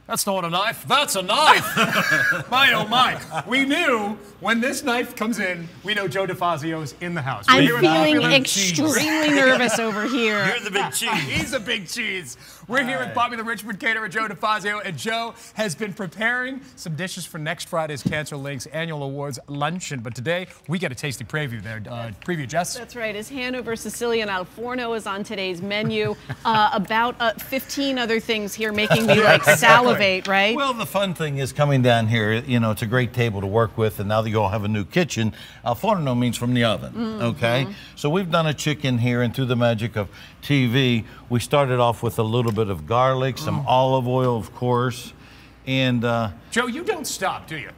That's not a knife. That's a knife. My, oh, my. We knew when this knife comes in, we know Joe DeFazio's in the house. I'm feeling extremely nervous over here. You're the big cheese. He's a big cheese. We're here with Bobby the Richmond caterer, Joe DeFazio, and Joe has been preparing some dishes for next Friday's Cancer Link's annual awards luncheon. But today, we get a tasty preview there. Preview, Jess? That's right. His Hanover Sicilian al forno is on today's menu. About 15 other things here making me like salivate, right? Well, the fun thing is coming down here, you know, it's a great table to work with, and now that you all have a new kitchen, al forno means from the oven, okay? So we've done a chicken here, and through the magic of TV, we started off with a little bit of garlic, some olive oil, of course, and Joe, you don't stop, do you?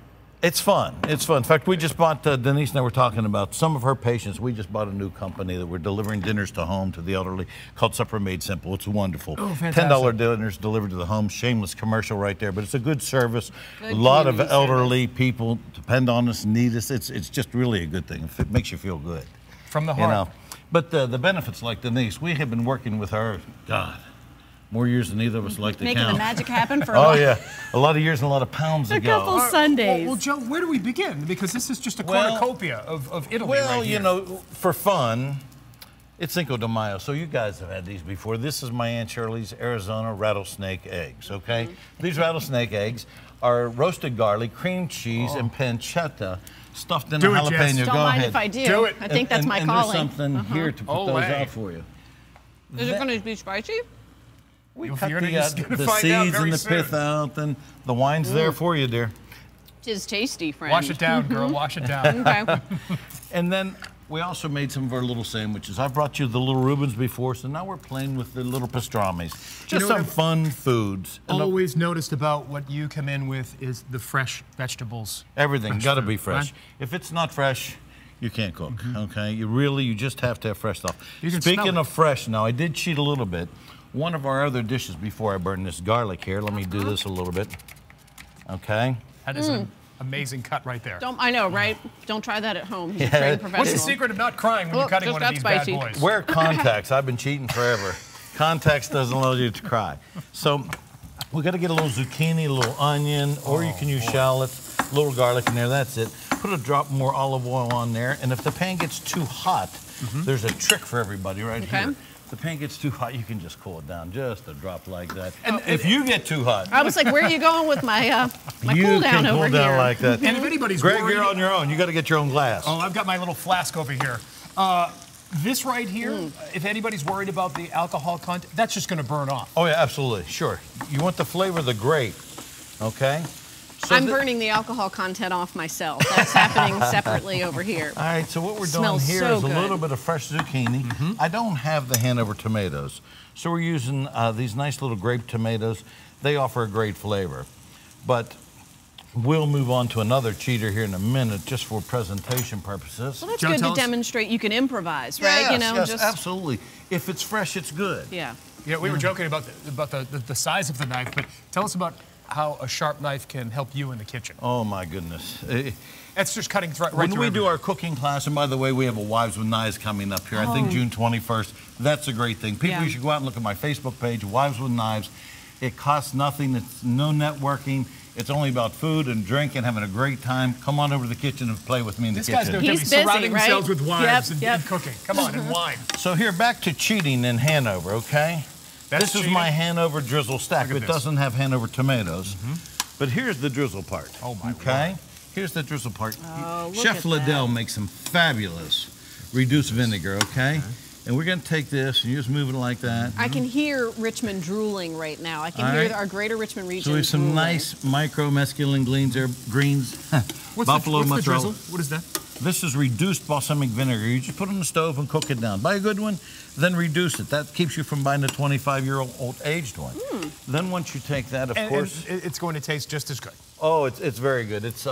it's fun. It's fun. In fact, we just bought, Denise and I were talking about some of her patients. We just bought a new company that we're delivering dinners to home to the elderly called Supper Made Simple. It's wonderful. Oh, fantastic. $10 dinners delivered to the home. Shameless commercial right there, but it's a good service. A lot of elderly people depend on us, need us. It's just really a good thing. It makes you feel good. From the heart. You know, but the benefits, like Denise, we have been working with her, God, more years than either of us like to Making count. the magic happen for Oh yeah, a lot of years and a lot of pounds a ago. couple Sundays. Well, Joe, where do we begin? Because this is just a cornucopia of Italy Well, right here. you know, for fun, it's Cinco de Mayo, so you guys have had these before. This is my Aunt Shirley's Arizona rattlesnake eggs, okay? These rattlesnake eggs are roasted garlic, cream cheese, and pancetta stuffed in a jalapeno. Jess. Don't Go mind ahead. if I do. Do it. I think that's my and calling. there's something here to put those out for you. Is it going to be spicy? We You're cut gonna the find out seeds very and the soon. pith out, and the wine's there for you, dear. Tis tasty, friend. Wash it down, girl. Wash it down. Okay. And then we also made some of our little sandwiches. I brought you the little Reubens before, so now we're playing with the little pastrami's. Just know what some I've fun foods. And Always noticed about what you come in with is the fresh vegetables. everything fresh got to food, be fresh. right? If it's not fresh, you can't cook, okay? You just have to have fresh stuff. You can smell Speaking it. of fresh, now I did cheat a little bit. One of our other dishes before I burn this garlic here, let me do this a little bit, okay? That is an amazing cut right there. I know, right? Don't try that at home. He's a Yeah. trained professional. What's the secret of not crying when you're Look, cutting just one of got these spicy. bad boys? Wear contacts. I've been cheating forever. Contacts doesn't allow you to cry. So we got to get a little zucchini, a little onion, or you can use shallots, a little garlic in there. That's it. Put a drop more olive oil on there. And if the pan gets too hot, there's a trick for everybody right here. If the pan gets too hot, you can just cool it down, just a drop like that. And if you get too hot, I was like, where are you going with my my you cool can down over cool down here? like that. And if anybody's Greg, worried, you're on your own. You got to get your own glass. oh, I've got my little flask over here. This right here, if anybody's worried about the alcohol content, that's just going to burn off. Oh, yeah, absolutely. Sure. You want the flavor of the grape, okay? So I'm burning the alcohol content off myself. That's happening separately over here. All right, so what we're doing Smells here so is a good. little bit of fresh zucchini. I don't have the Hanover tomatoes, so we're using these nice little grape tomatoes. They offer a great flavor. But we'll move on to another cheater here in a minute, just for presentation purposes. Well, that's Joe, good tell to us- demonstrate you can improvise, right? Yes, You know, yes, just absolutely. If it's fresh, it's good. yeah. Yeah, we were joking about the size of the knife, but tell us about how a sharp knife can help you in the kitchen. Oh, my goodness. That's just cutting right When through we do everything. our cooking class, and by the way, we have a Wives with Knives coming up here, I think June 21st. That's a great thing. People, you should go out and look at my Facebook page, Wives with Knives. It costs nothing. It's no networking. It's only about food and drink and having a great time. Come on over to the kitchen and play with me in the These guys kitchen. know He's Debbie, surrounding busy, right? themselves with wives Yep, and cooking. Come on, and wine. So here, back to cheating in Hanover, okay? That's this is my Hanover drizzle stack. Look at It this. doesn't have Hanover tomatoes. But here's the drizzle part. Oh, my Okay? word. Here's the drizzle part. Oh, look Chef at Liddell that. makes some fabulous reduced vinegar, okay? And we're going to take this and you just move it like that. I can hear Richmond drooling right now. I can All hear right. our greater Richmond region So we have some drooling. nice micro mescaline greens there, greens, buffalo what's the mozzarella. drizzle? What is that? This is reduced balsamic vinegar. You just put it on the stove and cook it down. Buy a good one, then reduce it. That keeps you from buying a 25-year-old aged one. Then once you take that, of course, And it's going to taste just as good. oh, it's very good. It's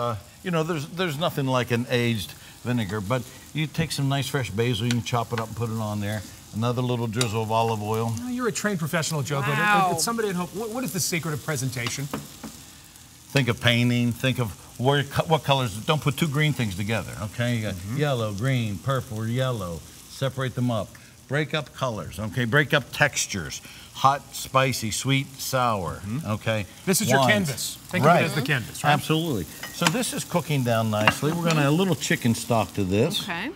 you know, there's nothing like an aged vinegar, but you take some nice fresh basil, you can chop it up and put it on there. Another little drizzle of olive oil. Oh, you're a trained professional, Joe, Wow. but it's somebody at home. What is the secret of presentation? Think of painting. Think of what colors. Don't put two green things together. Okay, you got yellow, green, purple, or yellow. Separate them up. Break up colors. Okay, break up textures. hot, spicy, sweet, sour. Okay. This is your Wines. canvas. Think of it as the canvas, right? Absolutely. So this is cooking down nicely. We're going to add a little chicken stock to this. Okay.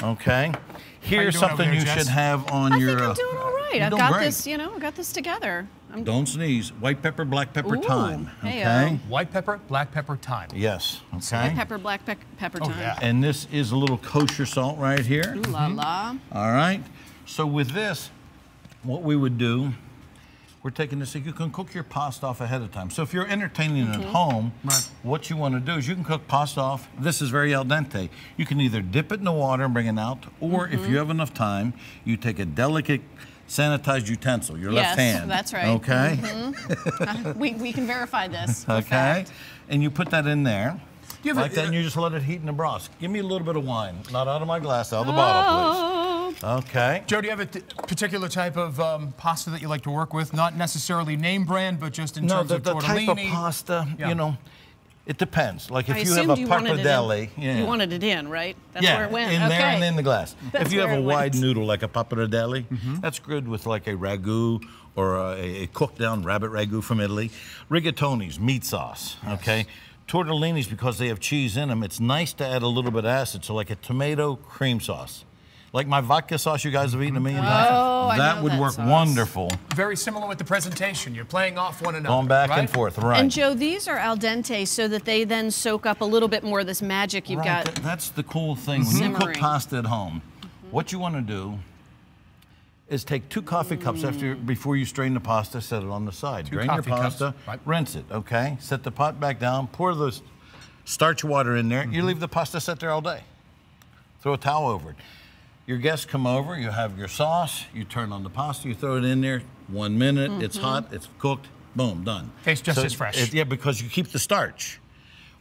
Okay. Here's doing over something there, you Jess? should have on I your. think I'm doing all right. you're I've doing got great. this, I got this together. Don't sneeze. White pepper, black pepper, Ooh, thyme. hey-o. Okay. White pepper, black pepper, thyme. Yes. White Okay. pepper, black pepper Oh, thyme. yeah. And this is a little kosher salt right here. Ooh la la. All right. So with this, what we would do, we're taking this, you can cook your pasta off ahead of time. So if you're entertaining at home, what you want to do is you can cook pasta off. This is very al dente. You can either dip it in the water and bring it out, or if you have enough time, you take a delicate sanitized utensil, your left hand. Yes, that's right. Okay? We can verify this. for Okay? fact. And you put that in there. You have Like a- that, and you just let it heat in the broth. Give me a little bit of wine. Not out of my glass, out of the bottle, please. Okay. Joe, do you have a particular type of pasta that you like to work with? Not necessarily name brand, but just in terms of the tortellini. type of pasta, Yeah. it depends. Like if I you have assumed a you wanted it pappardelle, in. You wanted it in, right? That's yeah, where it went. in okay. there and in the glass. That's if you have where a it wide went. noodle like a pappardelle, that's good with like a ragu or a cooked down rabbit ragu from Italy. Rigatonis, meat sauce, okay? Tortellinis, because they have cheese in them, it's nice to add a little bit of acid, so like a tomato cream sauce. Like my vodka sauce you guys have eaten a million times. Oh, I that know would that work sauce. wonderful. Very similar with the presentation. You're playing off one another. Going back right? and forth, right. And Joe, these are al dente so that they then soak up a little bit more of this magic you've Right, got. that's the cool thing. When you cook Simmering. pasta at home, what you want to do is take 2 coffee cups before you strain the pasta, set it on the side. Two Drain your coffee cups, pasta, right. rinse it, okay? Set the pot back down, pour the starch water in there. You leave the pasta sit there all day. Throw a towel over it. Your guests come over, you have your sauce, you turn on the pasta, you throw it in there, 1 minute, it's hot, it's cooked, boom, done. Tastes just as fresh. Yeah, because you keep the starch.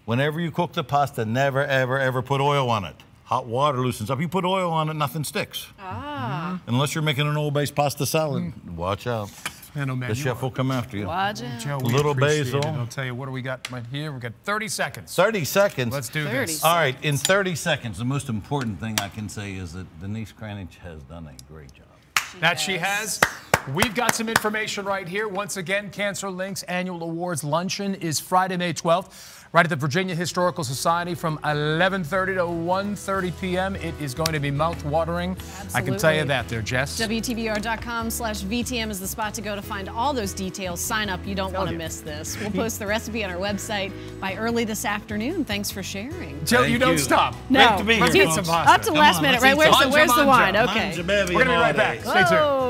Whenever you cook the pasta, never, ever, ever put oil on it. Hot water loosens up. You put oil on it, nothing sticks. Ah. Unless you're making an oil-based pasta salad. Watch out. Man, oh, man, The you chef are- will come after you. Watch it. Joe, we Little appreciate basil. it. I'll tell you, what do we got right here? We've got 30 seconds. 30 seconds. Let's do 30 this. All right, in 30 seconds, the most important thing I can say is that Denise Kranich has done a great job. That she has. We've got some information right here. Once again, Cancer Link's annual awards luncheon is Friday, May 12th, right at the Virginia Historical Society from 11:30 to 1:30 p.m. It is going to be mouth-watering. I can tell you Absolutely. that there, Jess. WTVR.com/VTM is the spot to go to find all those details. Sign up. You don't want to you. miss this. We'll post the recipe on our website by early this afternoon. Thanks for sharing. Joe, Thank you don't you. stop. No. Great to be Let's here, get some folks. pasta. Up to the Come last on, minute, let's right? eat some Where's the wine? manja. Okay. Manja, baby, We're going to be right all back. day. Stay tuned. Whoa.